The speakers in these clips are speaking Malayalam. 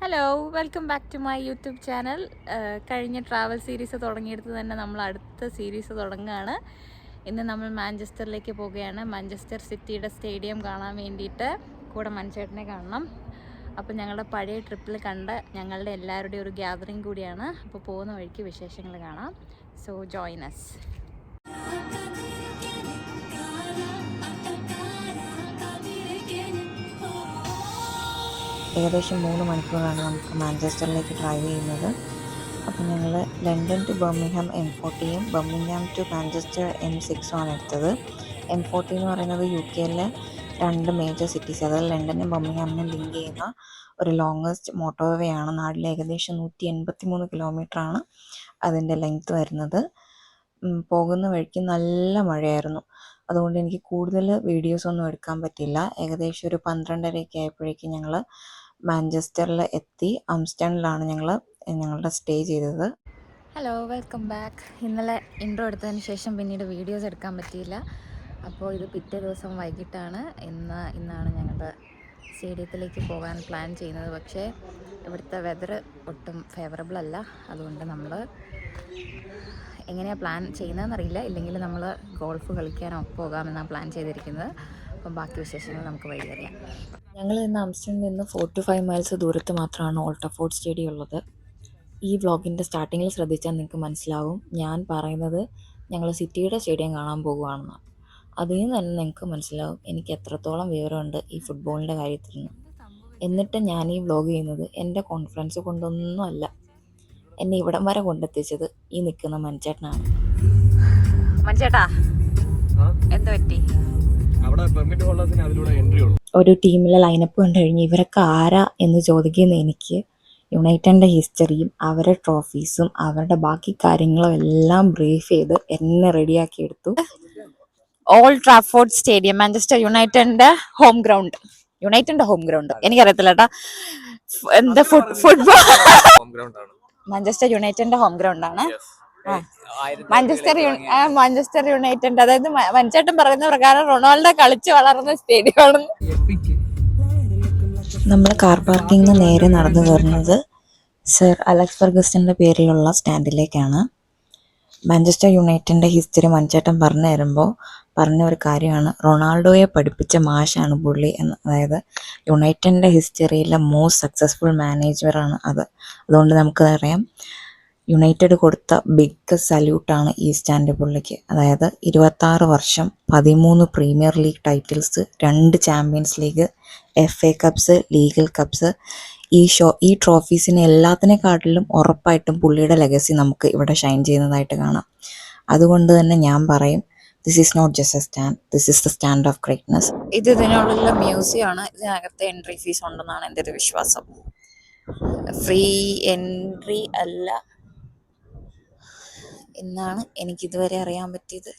Hello, welcome back to my YouTube channel. കഴിഞ്ഞ ട്രാവൽ സീരീസ് തുടങ്ങിയെടുത്ത് തന്നെ നമ്മൾ അടുത്ത സീരീസ് തുടങ്ങുകയാണ്. ഇന്ന് നമ്മൾ മാഞ്ചസ്റ്ററിലേക്ക് പോവുകയാണ്. മാഞ്ചസ്റ്റർ സിറ്റിയുടെ സ്റ്റേഡിയം കാണാൻ വേണ്ടിയിട്ട് കൂടെ മനുചേട്ടനെ കാണണം. അപ്പോൾ ഞങ്ങളുടെ പഴയ ട്രിപ്പിൽ കണ്ട ഞങ്ങളുടെ എല്ലാവരുടെയും ഒരു ഗ്യാതറിങ് കൂടിയാണ്. അപ്പോൾ പോകുന്ന വഴിക്ക് വിശേഷങ്ങൾ കാണാം. So join us. ഏകദേശം 3 മണിക്കൂറാണ് നമുക്ക് മാഞ്ചസ്റ്ററിലേക്ക് ഡ്രൈവ് ചെയ്യുന്നത്. അപ്പോൾ ഞങ്ങൾ ലണ്ടൻ ടു ബർമിംഗ്ഹാം M40യും ബർമിംഗ്ഹാം ടു മാഞ്ചസ്റ്റർ M6ഉം ആണ് എടുത്തത്. M40 എന്ന് പറയുന്നത് UK-യിലെ 2 മേജർ സിറ്റീസ്, അതായത് ലണ്ടനും ബർമിംഗ്ഹാമിനും ലിങ്ക് ചെയ്യുന്ന ഒരു ലോങ്ങസ്റ്റ് മോട്ടോർവേ ആണ്. നാട്ടിൽ ഏകദേശം 183 കിലോമീറ്ററാണ് അതിൻ്റെ ലെങ്ത്ത് വരുന്നത്. പോകുന്ന വഴിക്ക് നല്ല മഴയായിരുന്നു, അതുകൊണ്ട് എനിക്ക് കൂടുതൽ വീഡിയോസൊന്നും എടുക്കാൻ പറ്റില്ല. ഏകദേശം ഒരു 12:30 ആയപ്പോഴേക്കും ഞങ്ങൾ മാഞ്ചസ്റ്ററിൽ എത്തി. ആംസ്റ്റണിലാണ് ഞങ്ങളുടെ സ്റ്റേ ചെയ്തത്. Hello, welcome back. ഇന്നലെ ഇൻട്രോ എടുത്തതിന് ശേഷം പിന്നീട് വീഡിയോസ് എടുക്കാൻ പറ്റിയില്ല. അപ്പോൾ ഇത് പിറ്റേ ദിവസം വൈകിട്ടാണ്. ഇന്നാണ് ഞങ്ങളുടെ സ്റ്റേഡിയത്തിലേക്ക് പോകാൻ പ്ലാൻ ചെയ്യുന്നത്. പക്ഷേ ഇവിടുത്തെ വെതർ ഒട്ടും ഫേവറബിൾ അല്ല. അതുകൊണ്ട് നമ്മൾ എങ്ങനെയാണ് പ്ലാൻ ചെയ്യുന്നതെന്നറിയില്ല. ഇല്ലെങ്കിൽ നമ്മൾ ഗോൾഫ് കളിക്കാനോ പോകാമെന്നാണ് പ്ലാൻ ചെയ്തിരിക്കുന്നത്. അപ്പം ബാക്കി വിശേഷങ്ങൾ നമുക്ക് വഴി അറിയാം. ഞങ്ങൾ ഇന്ന് ആംസ്റ്റണിൽ നിന്ന് 4 to 5 മൈൽസ് ദൂരത്ത് മാത്രമാണ് ഓൾഡ് ട്രാഫോർഡ് സ്റ്റേഡിയം ഉള്ളത്. ഈ വ്ളോഗിൻ്റെ സ്റ്റാർട്ടിങ്ങിൽ ശ്രദ്ധിച്ചാൽ നിങ്ങൾക്ക് മനസ്സിലാവും ഞാൻ പറയുന്നത് ഞങ്ങൾ സിറ്റിയുടെ സ്റ്റേഡിയം കാണാൻ പോകുകയാണെന്ന്. അതിൽ നിന്ന് തന്നെ നിങ്ങൾക്ക് മനസ്സിലാവും എനിക്ക് എത്രത്തോളം വിവരമുണ്ട് ഈ ഫുട്ബോളിൻ്റെ കാര്യത്തിൽ നിന്ന്. എന്നിട്ട് ഞാൻ ഈ വ്ളോഗ് ചെയ്യുന്നത് എൻ്റെ കോൺഫിഡൻസ് കൊണ്ടൊന്നും അല്ല. എന്നെ ഇവിടം വരെ കൊണ്ടെത്തിച്ചത് ഈ നിൽക്കുന്ന മനുചേട്ടനാണ്. മനുചേട്ടാ, എന്ത് പറ്റി? ഒരു ടീമിലെ ലൈനപ്പ് കണ്ടു കഴിഞ്ഞ് ഇവരൊക്കെ ആരാ എന്ന് ചോദിക്കുന്ന എനിക്ക് യുണൈറ്റഡിൻ്റെ ഹിസ്റ്ററിയും അവരുടെ ട്രോഫീസും അവരുടെ ബാക്കി കാര്യങ്ങളും എല്ലാം ബ്രീഫ് ചെയ്ത് എന്നെ റെഡിയാക്കി എടുത്തു. ഓൾഡ് ട്രാഫോർഡ് സ്റ്റേഡിയം, മാഞ്ചസ്റ്റർ യുണൈറ്റഡിന്റെ ഹോം ഗ്രൗണ്ട്. എനിക്കറിയത്തില്ല കേട്ടോ, എന്താ ഫുട്ബോൾ മാഞ്ചസ്റ്റർ യുണൈറ്റഡിന്റെ ഹോം ഗ്രൗണ്ട് ആണ്. മാഞ്ചസ്റ്റർ യുണൈറ്റഡ്, അതായത് മനുചേട്ടൻ പറയുന്ന പ്രകാരം റൊണാൾഡോ കളിച്ച് വളർന്ന സ്റ്റേഡിയമാണ്. നമ്മൾ കാർ പാർക്കിംഗ് നേരെ നടന്നു കയറുന്നത് സർ അലക്സ് ഫെർഗസന്റെ പേരിലുള്ള സ്റ്റാൻഡിലേക്കാണ്. മാഞ്ചസ്റ്റർ യുണൈറ്റഡിന്റെ ഹിസ്റ്ററി മനുചേട്ടൻ പറഞ്ഞു തരുമ്പോൾ പറഞ്ഞ ഒരു കാര്യമാണ്, റൊണാൾഡോയെ പഠിപ്പിച്ച മാഷാണ് പുള്ളി എന്ന്. അതായത് യുണൈറ്റഡിന്റെ ഹിസ്റ്ററിയിലെ മോസ്റ്റ് സക്സസ്ഫുൾ മാനേജറാണ് അത്. അതുകൊണ്ട് നമുക്കറിയാം യുണൈറ്റഡ് കൊടുത്ത ബിഗ് സല്യൂട്ടാണ് ഈ സ്റ്റാൻഡ് പുള്ളിക്ക്. അതായത് 26 വർഷം, 13 premier league titles, 2 champions league, FA cups, legal cups. ഈ ട്രോഫീസിനെ എല്ലാത്തിനെക്കാട്ടിലും ഉറപ്പായിട്ടും പുള്ളിയുടെ ലെഗസി നമുക്ക് ഇവിടെ ഷൈൻ ചെയ്യുന്നതായിട്ട് കാണാം. അതുകൊണ്ട് തന്നെ ഞാൻ പറയും, this is not just a stand, this is the stand of greatness. ഇതിനുള്ള മ്യൂസിയം ആണ്. ഇതിനകത്ത് എൻട്രി ഫീസ് ഉണ്ടെന്നാണ് എൻ്റെ ഒരു വിശ്വാസം. ഫ്രീ എൻട്രി അല്ല എന്നാണ് എനിക്കിതുവരെ അറിയാൻ പറ്റിയത്.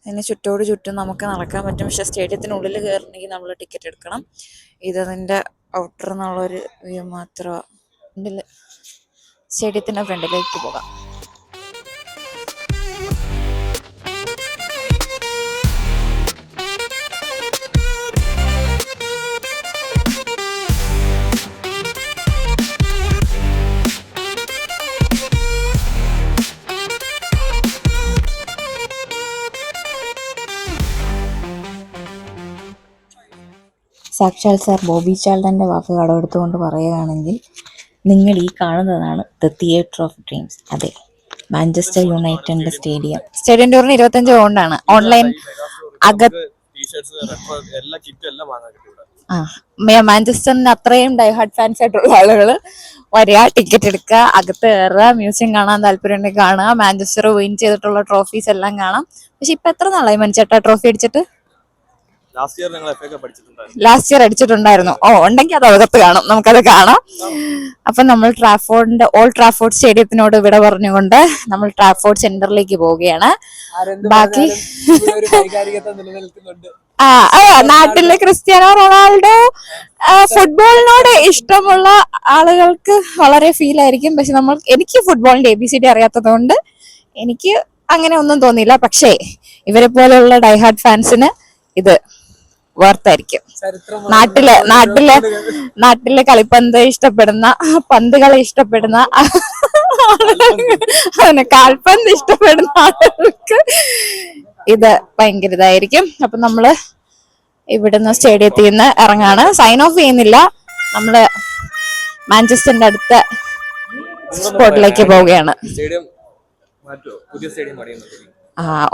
അതിന് ചുറ്റും നമുക്ക് നടക്കാൻ പറ്റും. പക്ഷേ സ്റ്റേഡിയത്തിനുള്ളിൽ കയറണമെങ്കിൽ നമ്മൾ ടിക്കറ്റ് എടുക്കണം. ഇതതിൻ്റെ ഔട്ടർ എന്നുള്ളൊരു വ്യൂ മാത്രമാണ്. സ്റ്റേഡിയത്തിൻ്റെ ഫ്രണ്ടിലേക്ക് പോകാം. സാക്ഷാൽ സാർ ബോബി ചാൾഡൻ്റെ വാക്ക് കടമെടുത്തുകൊണ്ട് പറയുകയാണെങ്കിൽ, നിങ്ങൾ ഈ കാണുന്നതാണ് ദ തിയേറ്റർ ഓഫ് ഡ്രീംസ്. അതെ, മാഞ്ചസ്റ്റർ യുണൈറ്റഡിന്റെ സ്റ്റേഡിയം ടൂറിന് 25 പൗണ്ടാണ്. ഓൺലൈൻ മാഞ്ചസ്റ്ററിന് അത്രയും ഡൈഹാർഡ് ഫാൻസ് ആയിട്ടുള്ള ആളുകൾ വരിക, ടിക്കറ്റ് എടുക്കുക, അകത്ത് കയറുക, മ്യൂസിയം കാണാൻ താല്പര്യമുണ്ടെങ്കിൽ കാണുക, മാഞ്ചസ്റ്റർ വിൻ ചെയ്തിട്ടുള്ള ട്രോഫീസ് എല്ലാം കാണാം. പക്ഷെ ഇപ്പൊ എത്ര നാളായി മനുചേട്ടാ ട്രോഫി അടിച്ചിട്ട്? ലാസ്റ്റ് ഇയർ അടിച്ചിട്ടുണ്ടായിരുന്നു. ഉണ്ടെങ്കിൽ അത് അകത്ത് കാണും, നമുക്കത് കാണാം. അപ്പൊ നമ്മൾ ഓൾഡ് ട്രാഫോർഡ് സ്റ്റേഡിയത്തിനോട് വിട പറഞ്ഞുകൊണ്ട് നമ്മൾ ട്രാഫോർഡ് സെന്ററിലേക്ക് പോവുകയാണ്. ബാക്കി നാട്ടിലെ ക്രിസ്ത്യാനോ റൊണാൾഡോ ഫുട്ബോളിനോട് ഇഷ്ടമുള്ള ആളുകൾക്ക് വളരെ ഫീൽ ആയിരിക്കും. പക്ഷെ എനിക്ക് ഫുട്ബോളിന്റെ ABCD അറിയാത്തത് കൊണ്ട് എനിക്ക് അങ്ങനെ ഒന്നും തോന്നിയില്ല. പക്ഷേ ഇവരെ പോലെയുള്ള ഡൈഹാർഡ് ഫാൻസിന് ഇത് വർത്തായിരിക്കും. നാട്ടിലെ കളിപ്പന്ത് ഇഷ്ടപ്പെടുന്ന, പന്ത് കളി ഇഷ്ടപ്പെടുന്ന, കാൽപന്ത് ഇഷ്ടപ്പെടുന്ന ആളുകൾക്ക് ഇത് ഭയങ്കര ഇതായിരിക്കും. അപ്പൊ നമ്മള് ഇവിടുന്ന് സ്റ്റേഡിയത്തിൽ നിന്ന് ഇറങ്ങാണ്. സൈൻ ഓഫ് ചെയ്യുന്നില്ല, നമ്മള് മാഞ്ചസ്റ്ററിന്റെ അടുത്ത സ്പോട്ടിലേക്ക് പോവുകയാണ്.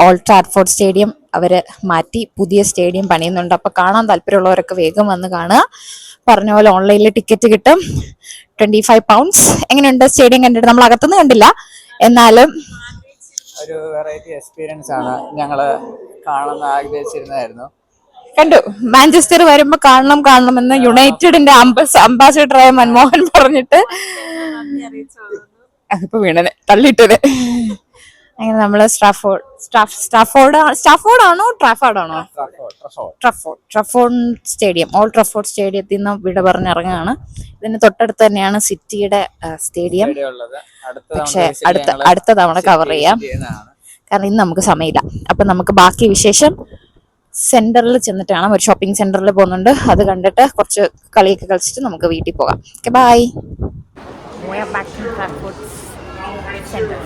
ഓൾഡ് ട്രാഫോർഡ് സ്റ്റേഡിയം അവര് മാറ്റി പുതിയ സ്റ്റേഡിയം പണിയുന്നുണ്ട്. അപ്പൊ കാണാൻ താല്പര്യമുള്ളവരൊക്കെ വേഗം വന്ന് കാണുക. പറഞ്ഞ പോലെ ഓൺലൈനിൽ ടിക്കറ്റ് കിട്ടും. 25 പൗണ്ട്സ്. എങ്ങനെയുണ്ട് സ്റ്റേഡിയം കണ്ടിട്ട്? നമ്മൾ അകത്തുനിന്ന് കണ്ടില്ല, എന്നാലും ഒരു വെറൈറ്റി എക്സ്പീരിയൻസ് ആണ്. ഞങ്ങള് കാണുന്ന ആഗ്രഹിച്ചിരുന്നായിരുന്നു. കണ്ടു. മാഞ്ചസ്റ്റർ വരുമ്പോ കാണണമെന്ന് യുണൈറ്റഡിന്റെ അംബാസിഡറായ മൻമോഹൻ പറഞ്ഞിട്ട് അതിപ്പോ വീണനെ തള്ളിയിട്ടത്. അങ്ങനെ നമ്മള് ട്രാഫോർഡ് സ്റ്റേഡിയം, ഓൾഡ് ട്രാഫോർഡ് സ്റ്റേഡിയത്തിൽ നിന്ന് വിട പറഞ്ഞിറങ്ങാണ്. ഇതിന് തൊട്ടടുത്ത് തന്നെയാണ് സിറ്റിയുടെ സ്റ്റേഡിയം. പക്ഷെ അടുത്ത തവണ കവർ ചെയ്യാം, കാരണം ഇന്ന് നമുക്ക് സമയമില്ല. അപ്പൊ നമുക്ക് ബാക്കി വിശേഷം സെന്ററിൽ ചെന്നിട്ട് കാണാം. ഒരു ഷോപ്പിംഗ് സെന്ററിൽ പോകുന്നുണ്ട്, അത് കണ്ടിട്ട് കുറച്ച് കളിയൊക്കെ കളിച്ചിട്ട് നമുക്ക് വീട്ടിൽ പോകാം. Okay, bye. Shopping centre.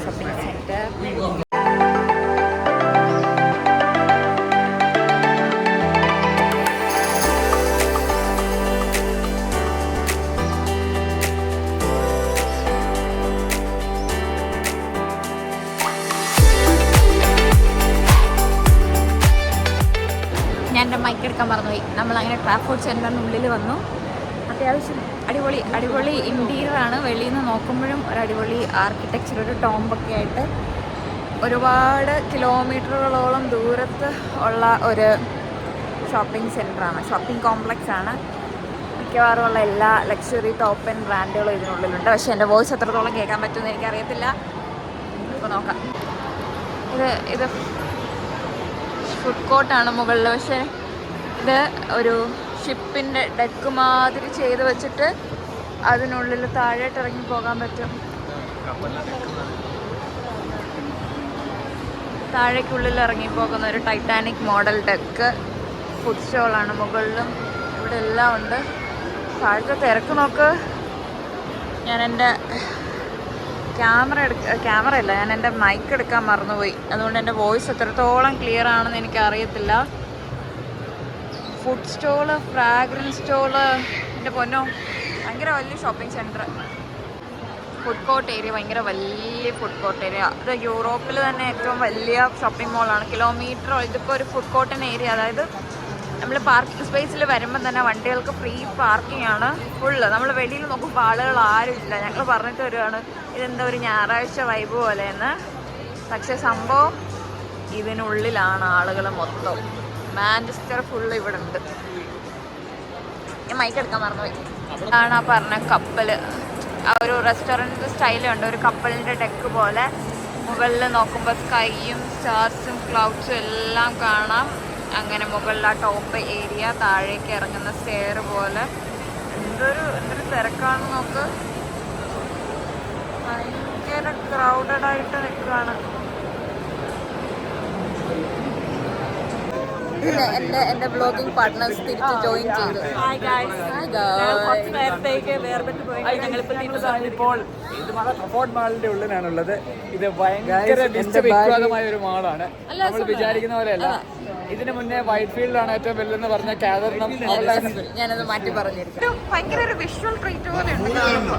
ഞാൻ എൻ്റെ മൈക്ക് എടുക്കാൻ മറന്നുപോയി. നമ്മളങ്ങനെ ട്രാഫോർഡ് സെന്ററിനുള്ളിൽ വന്നു. അത്യാവശ്യം അടിപൊളി ഇന്റീരിയർ ആണ്. വെളിയിൽ നിന്ന് നോക്കുമ്പോഴും ഒരു അടിപൊളി ആർക്കിടെക്ചർ, ഒരു ടോംബൊക്കെ ആയിട്ട് ഒരുപാട് കിലോമീറ്ററുകളോളം ദൂരത്ത് ഉള്ള ഒരു ഷോപ്പിംഗ് സെൻ്ററാണ്, ഷോപ്പിംഗ് കോംപ്ലക്സ് ആണ്. മിക്കവാറും ഉള്ള എല്ലാ ലക്ഷറി ടോപ്പ് ആൻഡ് ബ്രാൻഡുകളും ഇതിനുള്ളിലുണ്ട്. പക്ഷേ എൻ്റെ വോയിസ് എത്രത്തോളം കേൾക്കാൻ പറ്റുമെന്ന് എനിക്കറിയത്തില്ല. ഇപ്പോൾ നോക്കാം. ഇത് ഫുഡ് കോർട്ടാണ് മുകളിൽ. പക്ഷേ ഇത് ഒരു ഷിപ്പിൻ്റെ ഡെക്ക് മാതിരി ചെയ്ത് വെച്ചിട്ട് അതിനുള്ളിൽ താഴോട്ട് ഇറങ്ങി പോകാൻ പറ്റും. താഴേക്കുള്ളിൽ ഇറങ്ങി പോകുന്ന ഒരു ടൈറ്റാനിക് മോഡൽ ഡെക്ക്. ഫുഡ് സ്റ്റോളാണ് മുകളിലും, ഇവിടെ എല്ലാം ഉണ്ട്. താഴത്തെ തിരക്ക് നോക്ക്. ഞാൻ എൻ്റെ ഞാൻ എൻ്റെ മൈക്ക് എടുക്കാൻ മറന്നുപോയി. അതുകൊണ്ട് എൻ്റെ വോയിസ് എത്രത്തോളം ക്ലിയർ ആണെന്ന് എനിക്കറിയത്തില്ല. ഫുഡ് സ്റ്റോള്, ഫ്രാഗ്രൻസ് സ്റ്റോള്, എൻ്റെ പൊന്നോ, ഭയങ്കര വലിയ shopping centre. Food court area, ഭയങ്കര വലിയ ഫുഡ് കോർട്ട് ഏരിയ. ഇത് യൂറോപ്പിൽ തന്നെ ഏറ്റവും വലിയ ഷോപ്പിംഗ് മോളാണ്. കിലോമീറ്റർ ഇതിപ്പോൾ ഒരു ഫുഡ് കോർട്ടിന് ഏരിയ. അതായത് നമ്മൾ പാർക്കിംഗ് സ്പേസിൽ വരുമ്പോൾ തന്നെ വണ്ടികൾക്ക് ഫ്രീ പാർക്കിംഗ് ആണ് ഫുള്ള്. നമ്മൾ വെളിയിൽ നോക്കുമ്പോൾ ആളുകൾ ആരും ഇല്ല. ഞങ്ങൾ പറഞ്ഞിട്ട് വരുവാണ് ഇതെന്താ ഒരു ഞായറാഴ്ച വൈബ് പോലെയെന്ന്. പക്ഷെ സംഭവം ഇതിനുള്ളിലാണ് ആളുകൾ മൊത്തം. മാഞ്ചസ്റ്റർ ഫുള്ള് ഇവിടെ ഉണ്ട്. ഞാൻ മൈക്ക് എടുക്കാൻ മറന്നുപോയി. ആണ് ആ പറഞ്ഞ കപ്പൽ. ആ ഒരു റെസ്റ്റോറൻറ്റ് സ്റ്റൈലുണ്ട്, ഒരു കപ്പലിൻ്റെ ഡെക്ക് പോലെ. മുകളിൽ നോക്കുമ്പോൾ സ്കൈയും സ്റ്റാർസും ക്ലൗഡ്സും എല്ലാം കാണാം. അങ്ങനെ മുകളിൽ ആ ടോപ്പ് ഏരിയ, താഴേക്ക് ഇറങ്ങുന്ന സ്റ്റെയർ പോലെ. എന്തൊരു തിരക്കാണ് നോക്ക്. ഭയങ്കര ക്രൗഡഡ് ആയിട്ട് നിൽക്കുകയാണ്. എന്റെ ബ്ലോഗിംഗ് പാർട്ട്നേഴ്സ് തിരിച്ച് ജോയിൻ ചെയ്തു. മാളിന്റെ ഉള്ളിലാണുള്ളത്. ഇത് ഭയങ്കര വിശ്വവിഖ്യാതമായ ഒരു മാളാണ്. നമ്മൾ വിചാരിക്കുന്ന പോലെയല്ല. ഇതിന് മുന്നേ വൈറ്റ് ഫീൽഡാണ് ഏറ്റവും വലുതെന്ന് പറഞ്ഞ കാരണം ഞാനത് മാറ്റി പറഞ്ഞിരിക്കും. ഭയങ്കര ഒരു വിഷ്വൽ ട്രീറ്റ് പോലെ ഉണ്ട്.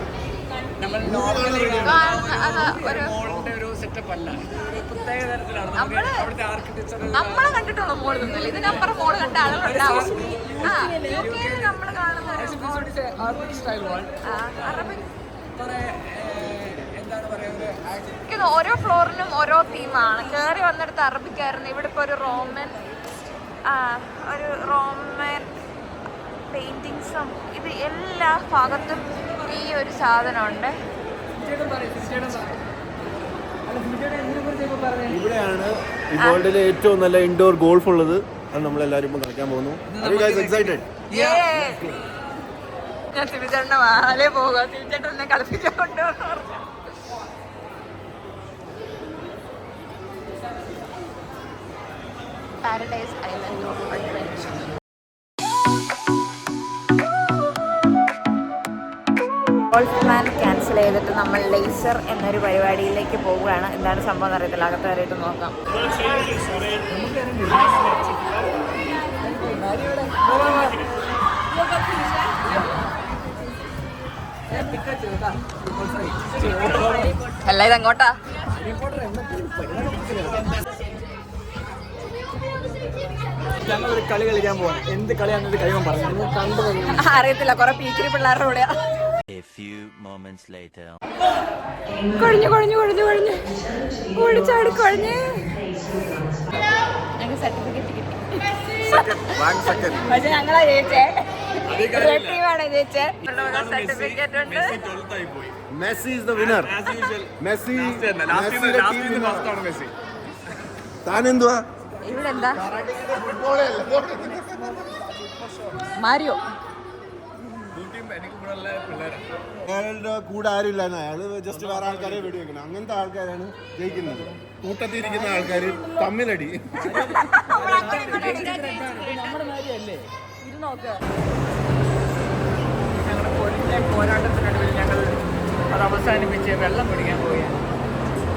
നമ്മളെ കണ്ടിട്ടുള്ള മോള് നിന്നല്ല, ഇതിനപ്പുറം മോള് കണ്ട ആളുകളുണ്ടാവും. നമ്മള് കാണുന്ന ഓരോ ഫ്ലോറിനും ഓരോ തീമാണ്. കയറി വന്നിടത്ത് അറബിക്കായിരുന്നു. ഇവിടെ ഇപ്പൊ ഒരു റോമൻ പെയിന്റിങ്സും, ഇത് എല്ലാ ഭാഗത്തും ഈ ഒരു സാധനമുണ്ട്. ഇവിടെയാണ് ഈ വേൾഡിലെ ഏറ്റവും നല്ല ഇൻഡോർ ഗോൾഫ് ഉള്ളത്. അത് നമ്മളെല്ലാവരും കളിക്കാൻ പോകുന്നു. ഞാൻ തിരിച്ചേട്ടൻ്റെ വാലേ പോകാം. തിരിച്ചേട്ടൻ എന്നെ കളിപ്പിക്കാൻ കൊണ്ടുവന്നു പറഞ്ഞു. Paradise island of adventure. Golf plan cancel ചെയ്തിട്ട് നമ്മൾ ലേസർ എന്നൊരു പരിപാടിയിലേക്ക് പോവുകയാണ്. എന്താണ് സംഭവം എന്ന് അറിയത്തില്ല, അകത്ത് കയറിയിട്ട് നോക്കാം. അല്ല ഇതങ്ങോട്ടാ? ഞങ്ങളൊരു കളി കളിക്കാൻ പോവാം. എന്ത് കളിയാണെന്ന് കഴിയുമ്പോൾ പറഞ്ഞു. അറിയത്തില്ല, കുറെ പീക്കിരി പിള്ളേരുടെ കൂടെയാ. കൊഴിഞ്ഞു കൊഴിഞ്ഞു കൊഴിഞ്ഞു കൊഴിഞ്ഞു ഓടിച്ചാടി കൊഴിഞ്ഞ് ഞങ്ങൾക്ക് സർട്ടിഫിക്കറ്റ് കിട്ടി. പക്ഷെ ഞങ്ങളാ ജയിച്ചേ, ടീമാണ് ജയിച്ചേ. സർട്ടിഫിക്കറ്റ് ഉണ്ട്. Messi is the winner. Messi താനെന്തുവാ ഇവിടെ എന്താ മാരിയോ? അയാളുടെ കൂടെ ആരുമില്ല, അയാള് ജസ്റ്റ് വേറെ ആൾക്കാരെ വെടിവെക്കണം. അങ്ങനത്തെ ആൾക്കാരാണ് ജയിക്കുന്നത്. കൂട്ടത്തിൽ ഇരിക്കുന്ന ആൾക്കാർ തമ്മിലടി. പോരാട്ടത്തിനടുവിൽ ഞങ്ങൾ അത് അവസാനിപ്പിച്ച് വെള്ളം പിടിക്കാൻ പോവുകയാണ്.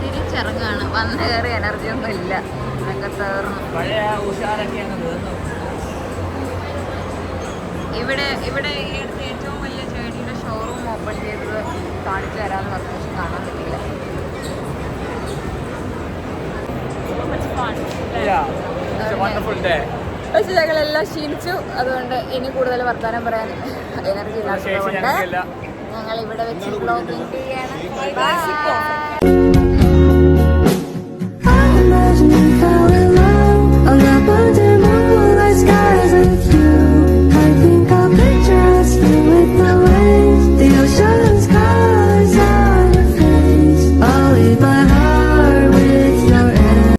തിരിച്ചിറങ്ങാണ്. വന്ന് കയറി എനർജി ഒന്നും ഇല്ല, തീർന്നു. പഴയ ഉഷാറൊക്കെ അങ്ങ് തീർന്നു. ഇവിടെ ഈ അടുത്ത് ഏറ്റവും വലിയ ചെടിയുടെ ഷോറൂം ഓപ്പൺ ചെയ്തത് കാണിച്ചു തരാമെന്ന് പറഞ്ഞു, പക്ഷെ കാണാൻ പറ്റില്ല. പക്ഷെ ഞങ്ങളെല്ലാം ക്ഷീണിച്ചു, അതുകൊണ്ട് ഇനി കൂടുതൽ വർത്താനം പറയാൻ എനർജി ഇല്ലാത്തതുകൊണ്ട് ഞങ്ങൾ ഇവിടെ വെച്ച് ബ്ലോഗിങ് ചെയ്യാണ്.